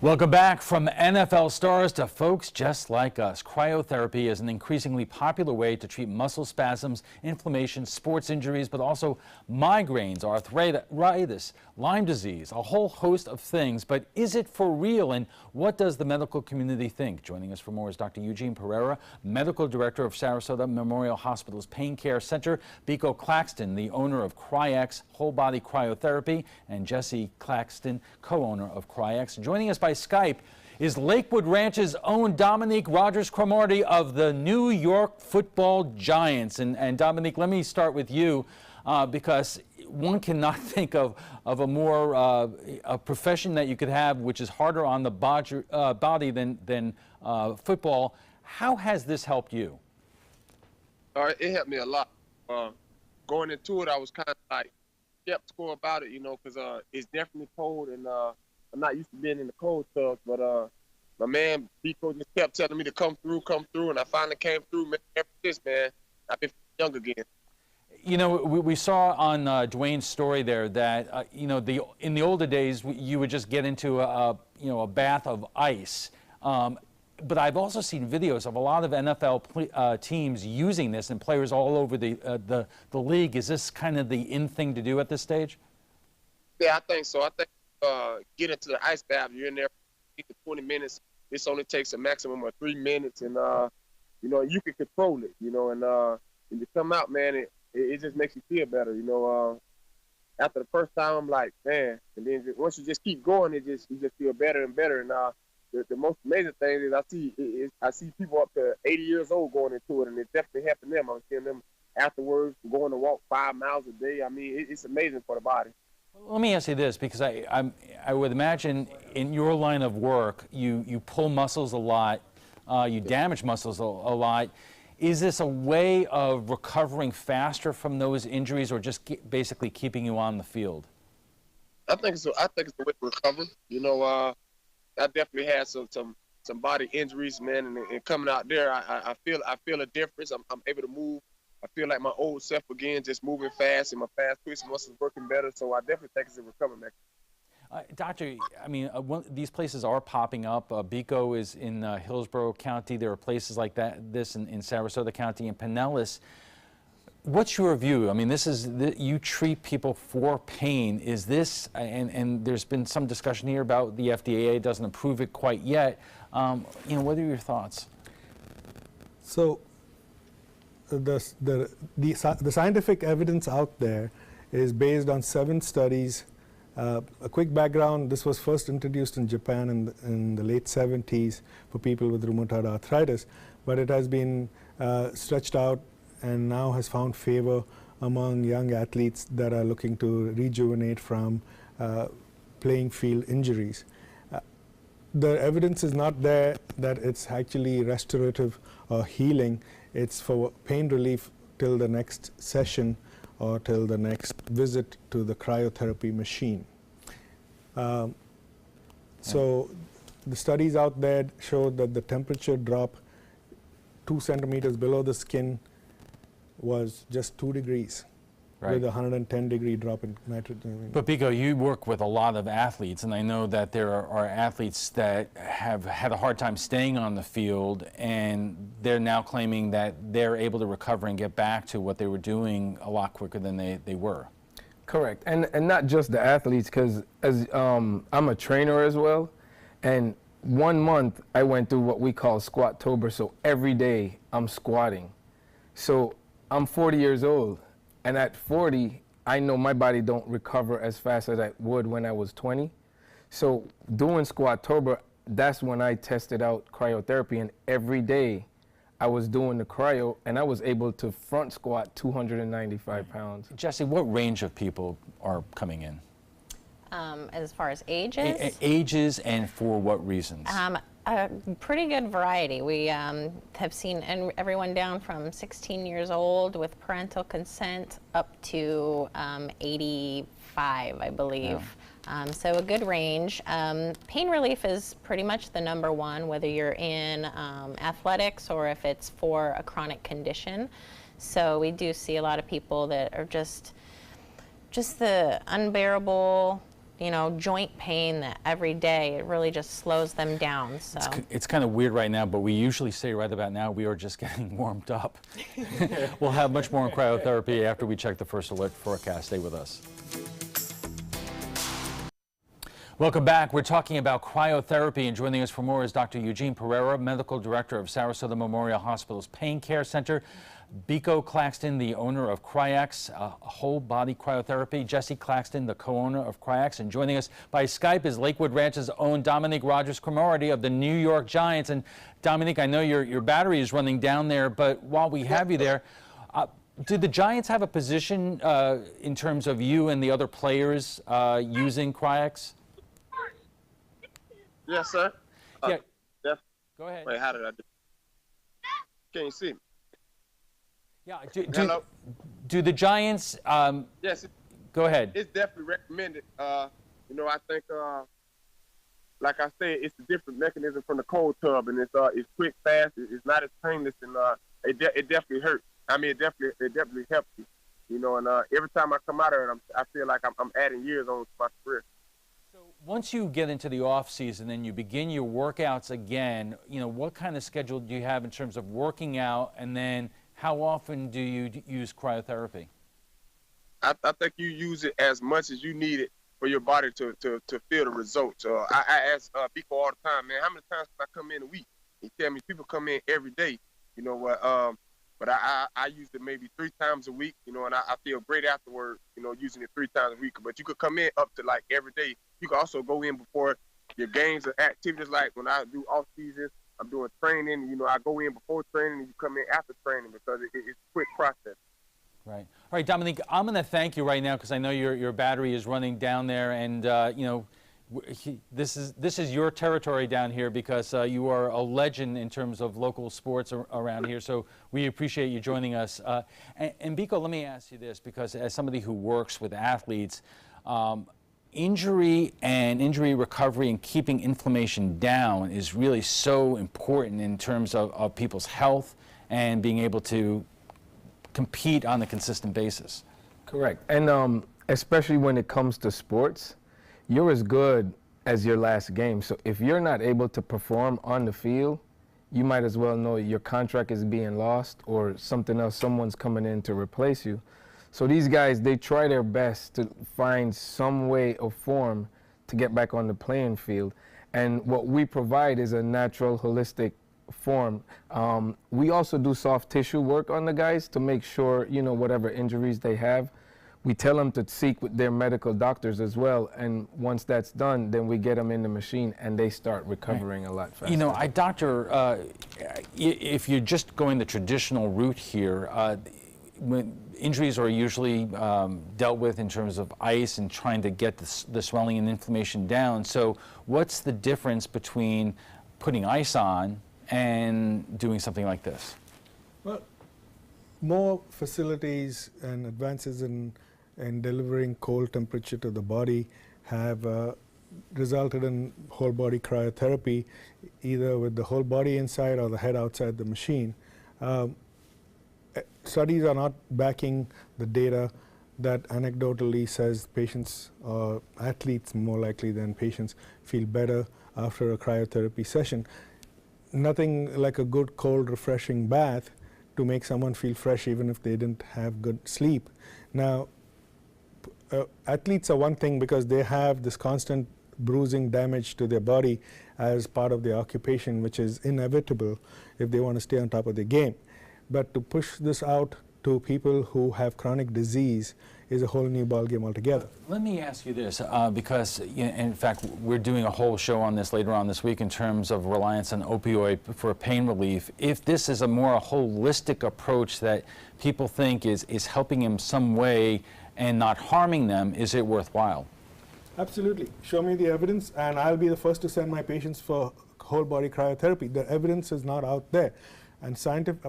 Welcome back. From NFL stars to folks just like us. Cryotherapy is an increasingly popular way to treat muscle spasms, inflammation, sports injuries, but also migraines, arthritis, Lyme disease, a whole host of things. But is it for real, and what does the medical community think? Joining us for more is Dr. Eugene Pereira, Medical Director of Sarasota Memorial Hospital's Pain Care Center, Biko Claxton, the owner of CryX Whole Body Cryotherapy, and Jesse Claxton, co-owner of CryX. Joining us by Skype is Lakewood Ranch's own Dominique Rodgers-Cromartie of the New York Football Giants. And Dominique, let me start with you because one cannot think of a more a profession that you could have which is harder on the body than football. How has this helped you? It helped me a lot. Going into it, I was kind of like skeptical about it, because it's definitely cold, and I'm not used to being in the cold tubs, but my man Biko just kept telling me to come through, and I finally came through. Man, ever since, man, I've been young again. You know, we saw on Dwayne's story there that in the older days you would just get into a bath of ice. But I've also seen videos of a lot of NFL teams using this and players all over the league. Is this kind of the in thing to do at this stage? Yeah, I think so. I think get into the ice bath, you're in there for 20 minutes. This only takes a maximum of 3 minutes, and you can control it. And when you come out, man, it just makes you feel better. After the first time, I'm like, man, and then once you just keep going, you just feel better and better. And the most amazing thing is I see people up to 80 years old going into it, and it's definitely helping them. I'm seeing them afterwards going to walk 5 miles a day. I mean, it's amazing for the body. Let me ask you this, because I would imagine in your line of work, you pull muscles a lot, you damage muscles a lot. Is this a way of recovering faster from those injuries, or just basically keeping you on the field? I think it's a way to recover. I definitely had some body injuries, man, and coming out there, I feel a difference. I'm able to move. I feel like my old self again, just moving fast, and my fast twitch muscles working better. So I definitely think it's a recovery mechanism. Doctor, I mean, these places are popping up. Biko is in Hillsborough County. There are places like this in Sarasota County and Pinellas. What's your view? I mean, you treat people for pain. Is this, and there's been some discussion here about the FDA doesn't approve it quite yet. What are your thoughts? So the scientific evidence out there is based on 7 studies. A quick background: this was first introduced in Japan in the late 70s for people with rheumatoid arthritis, but it has been stretched out and now has found favor among young athletes that are looking to rejuvenate from playing field injuries. The evidence is not there that it's actually restorative or healing. It's for pain relief till the next session or till the next visit to the cryotherapy machine. So the studies out there showed that the temperature drop 2 centimeters below the skin was just 2 degrees, right, with a 110-degree drop in nitrogen. But Biko, you work with a lot of athletes, and I know that there are athletes that have had a hard time staying on the field, and they're now claiming that they're able to recover and get back to what they were doing a lot quicker than they were. Correct, and not just the athletes, because as I'm a trainer as well, and 1 month I went through what we call Squat-tober, so every day I'm squatting. So I'm 40 years old, and at 40, I know my body don't recover as fast as I would when I was 20. So doing Squat-tober, that's when I tested out cryotherapy, and every day I was doing the cryo, and I was able to front squat 295 pounds. Jesse, what range of people are coming in? As far as ages? Ages, and for what reasons? A pretty good variety. We have seen everyone down from 16 years old with parental consent up to 85, I believe. Yeah. So a good range. Pain relief is pretty much the #1, whether you're in athletics or if it's for a chronic condition. So we do see a lot of people that are just the unbearable joint pain that every day, it really just slows them down. So It's kind of weird right now, but we usually say right about now we are just getting warmed up. We'll have much more on cryotherapy after we check the first alert forecast. Stay with us. Welcome back. We're talking about cryotherapy, and joining us for more is Dr. Eugene Pereira, Medical Director of Sarasota Memorial Hospital's Pain Care Center, Biko Claxton, the owner of Cryax, whole body cryotherapy, Jesse Claxton, the co-owner of Cryax, and joining us by Skype is Lakewood Ranch's own Dominique Rodgers-Cromartie of the New York Giants. And Dominique, I know your battery is running down there, but while we have you there, do the Giants have a position in terms of you and the other players using Cryax? Yes, sir. Yeah. Yeah. Go ahead. Wait, how did I do? Can you see me? Yeah. Hello? Do the Giants? Yes. Go ahead. It's definitely recommended. I think, like I said, it's a different mechanism from the cold tub, and it's quick, fast. It's not as painless, and it definitely hurts. I mean, it definitely helps you. And every time I come out of it, I feel like I'm adding years on to my career. Once you get into the off season and you begin your workouts again, what kind of schedule do you have in terms of working out, and then how often do you use cryotherapy? I think you use it as much as you need it for your body to feel the results. I ask people all the time, man, how many times can I come in a week? He tell me people come in every day, but I use it maybe 3 times a week, and I feel great afterward, using it 3 times a week. But you could come in up to like every day. You can also go in before your games or activities. Like when I do off season, I'm doing training. I go in before training, and you come in after training because it's a quick process. Right. All right, Dominique, I'm going to thank you right now because I know your battery is running down there, and this is your territory down here because you are a legend in terms of local sports around here. So we appreciate you joining us. And Biko, let me ask you this, because as somebody who works with athletes, injury and injury recovery and keeping inflammation down is really so important in terms of people's health and being able to compete on a consistent basis. Correct. And especially when it comes to sports, you're as good as your last game. So if you're not able to perform on the field, you might as well know your contract is being lost or something else, someone's coming in to replace you. So these guys, they try their best to find some way or form to get back on the playing field. And what we provide is a natural, holistic form. We also do soft tissue work on the guys to make sure, whatever injuries they have, we tell them to seek with their medical doctors as well. And once that's done, then we get them in the machine and they start recovering a lot faster. Doctor, if you're just going the traditional route here, when injuries are usually dealt with in terms of ice and trying to get the swelling and inflammation down. So what's the difference between putting ice on and doing something like this? Well, more facilities and advances in delivering cold temperature to the body have resulted in whole body cryotherapy, either with the whole body inside or the head outside the machine. Studies are not backing the data that anecdotally says patients or athletes, more likely than patients, feel better after a cryotherapy session. Nothing like a good, cold, refreshing bath to make someone feel fresh even if they didn't have good sleep. Now, athletes are one thing because they have this constant bruising damage to their body as part of their occupation, which is inevitable if they want to stay on top of their game. But to push this out to people who have chronic disease is a whole new ballgame altogether. Let me ask you this, because in fact we're doing a whole show on this later on this week in terms of reliance on opioid for pain relief. If this is a more holistic approach that people think is helping in some way and not harming them, is it worthwhile? Absolutely. Show me the evidence and I'll be the first to send my patients for whole body cryotherapy. The evidence is not out there. And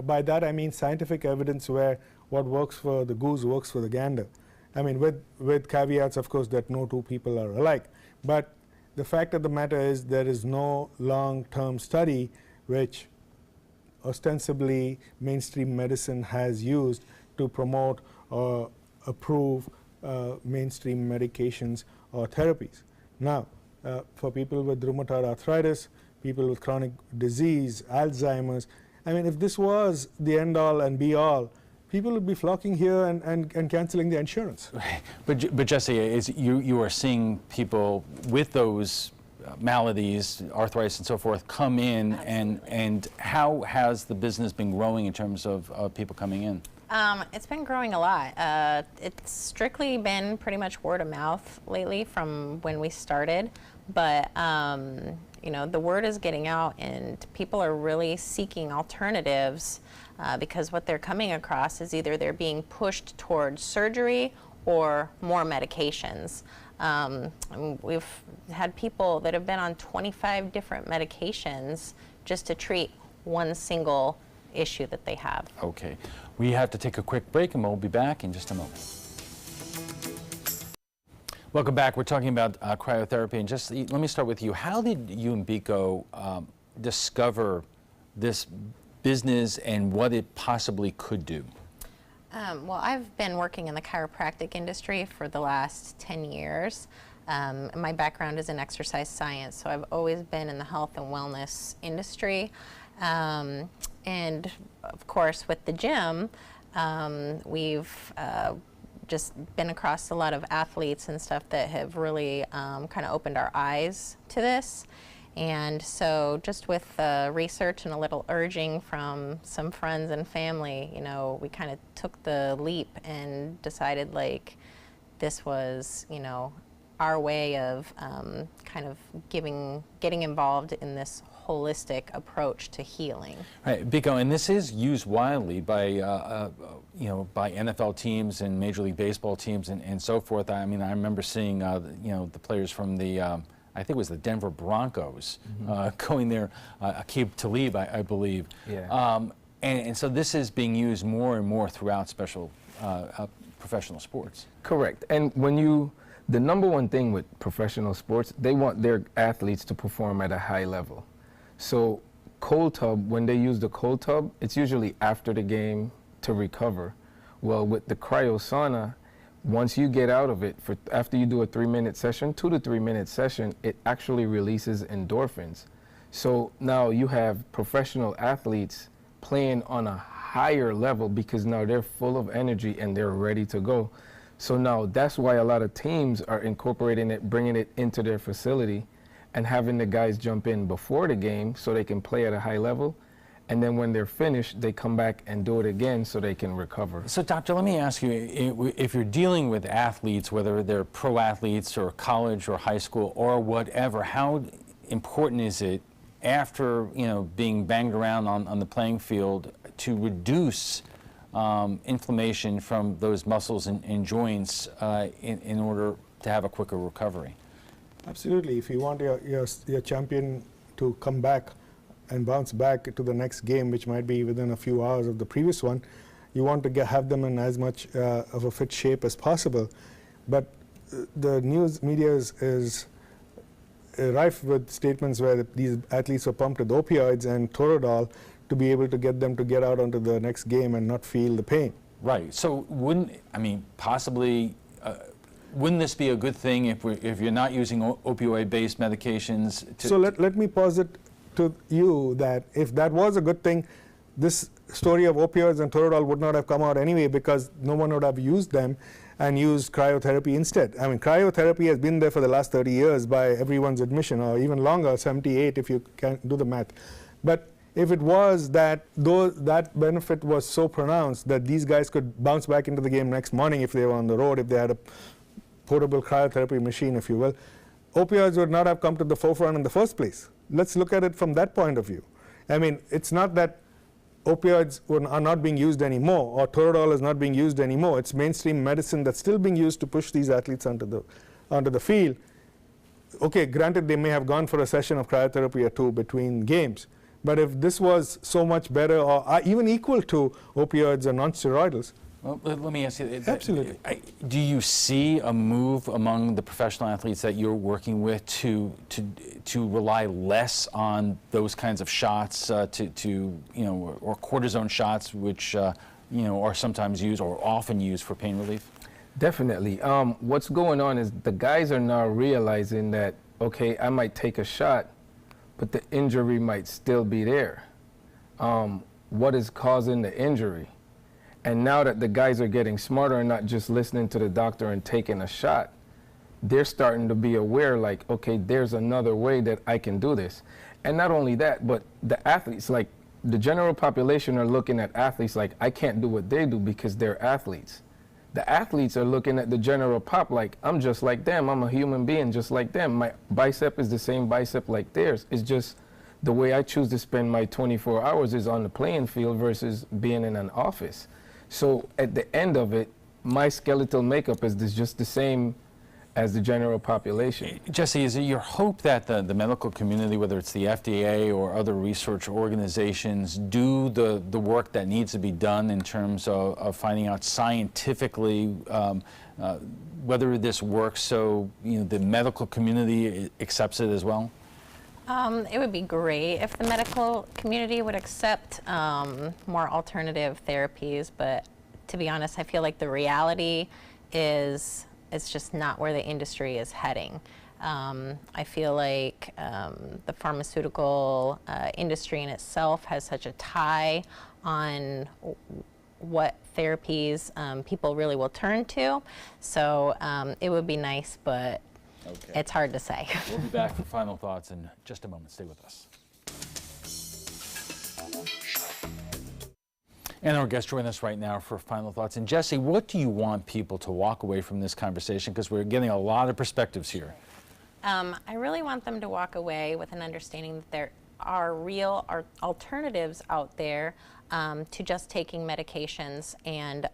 by that I mean scientific evidence where what works for the goose works for the gander. I mean, with caveats, of course, that no two people are alike. But the fact of the matter is there is no long-term study which ostensibly mainstream medicine has used to promote or approve mainstream medications or therapies. Now, for people with rheumatoid arthritis, people with chronic disease, Alzheimer's, I mean, if this was the end-all and be-all, people would be flocking here and canceling their insurance. Right. But Jesse, you are seeing people with those maladies, arthritis and so forth, come in, and how has the business been growing in terms of people coming in? It's been growing a lot. It's strictly been pretty much word of mouth lately from when we started, but you know, the word is getting out and people are really seeking alternatives because what they're coming across is either they're being pushed towards surgery or more medications. We've had people that have been on 25 different medications just to treat one single issue that they have. Okay. We have to take a quick break and we'll be back in just a moment. Welcome back. We're talking about cryotherapy, and just let me start with you. How did you and Biko discover this business and what it possibly could do? Well, I've been working in the chiropractic industry for the last 10 years. My background is in exercise science, so I've always been in the health and wellness industry. And of course, with the gym, we've just been across a lot of athletes and stuff that have really kind of opened our eyes to this. And so just with research and a little urging from some friends and family, you know, we kind of took the leap and decided like this was, you know, our way of kind of getting involved in this holistic approach to healing. Right, Biko, and this is used widely by, you know, by NFL teams and Major League Baseball teams and so forth. I mean, I remember seeing, you know, the players from the, I think it was the Denver Broncos, going there, Aqib Talib, I believe. Yeah. And so this is being used more and more throughout professional sports. Correct. And when the number one thing with professional sports, they want their athletes to perform at a high level. So cold tub, when they use the cold tub, it's usually after the game to recover. Well, with the cryo sauna, once you get out of it, after you do a 3-minute session, 2 to 3 minute session, it actually releases endorphins. So now you have professional athletes playing on a higher level because now they're full of energy and they're ready to go. So now that's why a lot of teams are incorporating it, bringing it into their facility and having the guys jump in before the game so they can play at a high level. And then when they're finished, they come back and do it again so they can recover. So, Doctor, let me ask you, if you're dealing with athletes, whether they're pro athletes or college or high school or whatever, how important is it after, you know, being banged around on the playing field to reduce inflammation from those muscles and joints in order to have a quicker recovery? Absolutely. If you want your champion to come back and bounce back to the next game, which might be within a few hours of the previous one, you want to have them in as much of a fit shape as possible. But the news media is rife with statements where these athletes were pumped with opioids and Toradol to be able to get them to get out onto the next game and not feel the pain. Right. So possibly, wouldn't this be a good thing if you're not using opioid-based medications? So let me posit to you that if that was a good thing, this story of opioids and Toradol would not have come out anyway because no one would have used them and used cryotherapy instead. I mean, cryotherapy has been there for the last 30 years by everyone's admission, or even longer, 78 if you can do the math. But if it was that that benefit was so pronounced that these guys could bounce back into the game next morning if they were on the road, if they had a portable cryotherapy machine, if you will, opioids would not have come to the forefront in the first place. Let's look at it from that point of view. I mean, it's not that opioids are not being used anymore or Toradol is not being used anymore. It's mainstream medicine that's still being used to push these athletes onto the field. Okay, granted they may have gone for a session of cryotherapy or two between games, but if this was so much better or even equal to opioids or non-steroidals. Well, let me ask you. Absolutely. Do you see a move among the professional athletes that you're working with to rely less on those kinds of shots, or cortisone shots, which you know are sometimes used or often used for pain relief? Definitely. What's going on is the guys are now realizing that, okay, I might take a shot, but the injury might still be there. What is causing the injury? And now that the guys are getting smarter and not just listening to the doctor and taking a shot, they're starting to be aware, like, okay, there's another way that I can do this. And not only that, but the athletes, like the general population are looking at athletes like, I can't do what they do because they're athletes. The athletes are looking at the general pop like, I'm just like them, I'm a human being just like them. My bicep is the same bicep like theirs. It's just the way I choose to spend my 24 hours is on the playing field versus being in an office. So at the end of it, my skeletal makeup is just the same as the general population. Jesse, is it your hope that the medical community, whether it's the FDA or other research organizations, do the work that needs to be done in terms of finding out scientifically whether this works, so the medical community accepts it as well? It would be great if the medical community would accept more alternative therapies, but to be honest, I feel like the reality is it's just not where the industry is heading. I feel like the pharmaceutical industry in itself has such a tie on what therapies people really will turn to. So it would be nice, but it's hard to say. We'll be back for final thoughts in just a moment. Stay with us. And our guests join us right now for final thoughts. And Jesse, what do you want people to walk away from this conversation? Because we're getting a lot of perspectives here. I really want them to walk away with an understanding that there are real alternatives out there to just taking medications. And,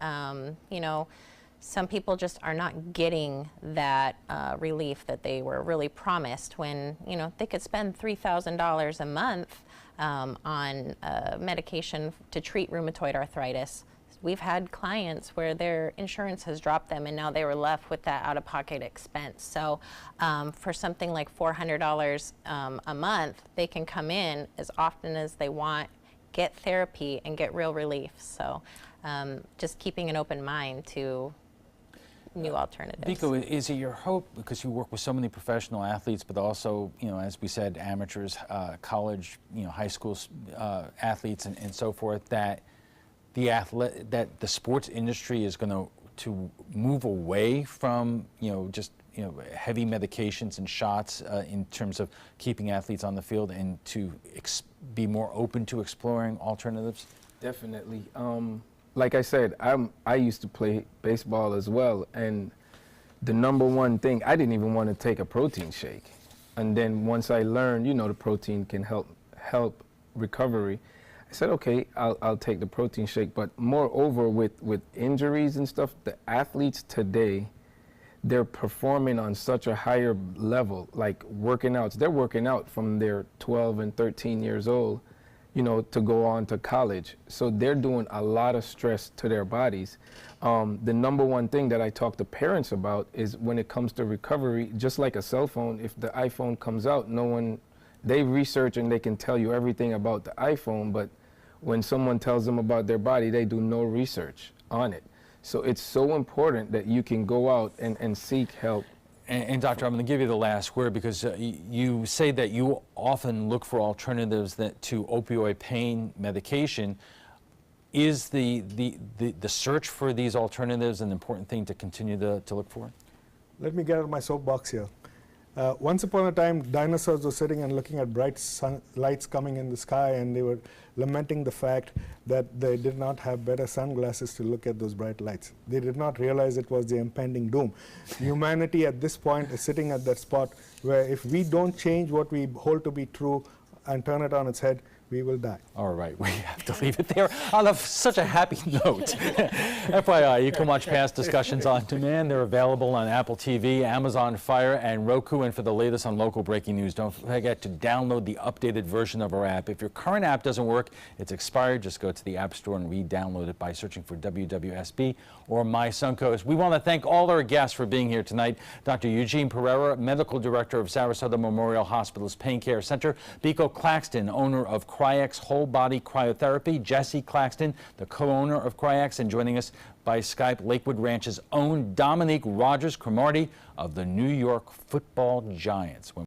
some people just are not getting that relief that they were really promised when, they could spend $3,000 a month on medication to treat rheumatoid arthritis. We've had clients where their insurance has dropped them and now they were left with that out-of-pocket expense. So for something like $400 a month, they can come in as often as they want, get therapy, and get real relief. So just keeping an open mind to new alternatives. Biko, is it your hope, because you work with so many professional athletes, but also, as we said, amateurs, college, high school athletes, and so forth, that the sports industry is going to move away from just heavy medications and shots in terms of keeping athletes on the field, and to be more open to exploring alternatives? Definitely. Like I said, I used to play baseball as well, and the number one thing, I didn't even want to take a protein shake. And then once I learned, the protein can help recovery, I said, okay, I'll take the protein shake. But moreover, with injuries and stuff, the athletes today, they're performing on such a higher level, like working out. They're working out from their 12 and 13 years old, to go on to college. So they're doing a lot of stress to their bodies. The number one thing that I talk to parents about is when it comes to recovery, just like a cell phone, if the iPhone comes out, they research and they can tell you everything about the iPhone, but when someone tells them about their body, they do no research on it. So it's so important that you can go out and seek help. And Doctor, I'm going to give you the last word, because you say that you often look for alternatives to opioid pain medication. Is the search for these alternatives an important thing to continue to look for? Let me get out of my soapbox here. Once upon a time, dinosaurs were sitting and looking at bright lights coming in the sky, and they were lamenting the fact that they did not have better sunglasses to look at those bright lights. They did not realize it was the impending doom. Humanity at this point is sitting at that spot where if we don't change what we hold to be true and turn it on its head, we will die. All right, we have to leave it there on such a happy note. FYI, you can watch past discussions on demand. They're available on Apple TV, Amazon Fire, and Roku. And for the latest on local breaking news, don't forget to download the updated version of our app. If your current app doesn't work, it's expired, just go to the App Store and re-download it by searching for WWSB or My Suncoast. We want to thank all our guests for being here tonight. Dr. Eugene Pereira, Medical Director of Sarasota Memorial Hospital's Pain Care Center. Biko Claxton, owner of Cryox Whole Body Cryotherapy. Jesse Claxton, the co-owner of Cryox, and joining us by Skype, Lakewood Ranch's own Dominique Rogers-Cromartie of the New York Football Giants.